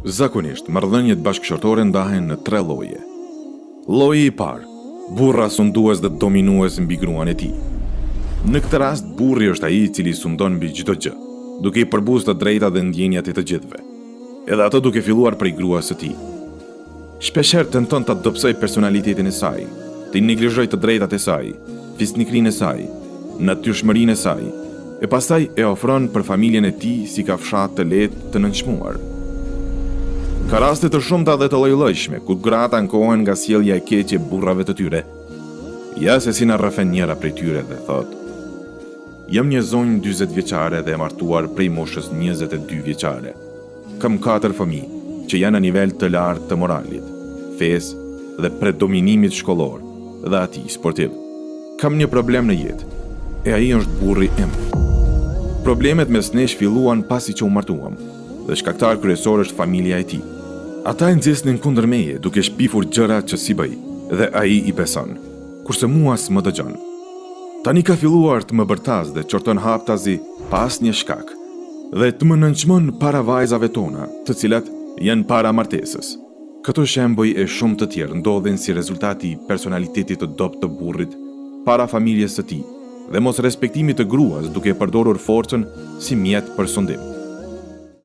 Zakonisht, marrëdhëniet bashkëshortore ndahen në 3 lloje. Lloji i parë, burra sundues dhe dominues mbi gruan e tij. Në këtë rast, burri është ai i cili sundon mbi çdo gjë, duke i përbuz të drejtat dhe ndjenjat e të gjithëve, edhe ato duke filluar prej gruas së tij. Shpeshherë tenton ta dobësoj personalitetin e saj, të neglizhoj të drejtat e saj, fisnikrinë e saj, natyrshmërinë e saj, e pastaj e ofron për familjen e tij si kafshat të lehtë të nënçmuar. Ka raste të shumta dhe të lloj-llojshme, ku gratë ankohen nga sjellja e keqe e burrave të tyre. Ja se si na rrëfen njëra prej tyre dhe thot: "Jam një zonjë 40 vjeçare dhe e martuar prej moshës 22 vjeçare. Kam 4 fëmijë, që janë në nivel të lartë të moralit, fesë dhe predominimit shkollor dhe atij sportiv. Kam një problem në jetë, e ai është burri im." Problemet mes nesh filluan pasi që u martuam, dhe shkaktar kryesor është familja e tij. Ata e nxjesnin kundër meje, duke shpifur gjëra që si bëj, dhe ai i beson, kurse mua s'më dëgjon. Tani ka filluar të më bërtas dhe qorton haptazi pas një shkak, dhe të më nënçmon para vajzave tona, të cilat janë para martesës. Këto shembuj e shumë të tjerë ndodhin si rezultati i personalitetit të dobët të burrit para familjes së tij dhe mos respektimit të gruas, duke përdorur forcën si mjet për sundim.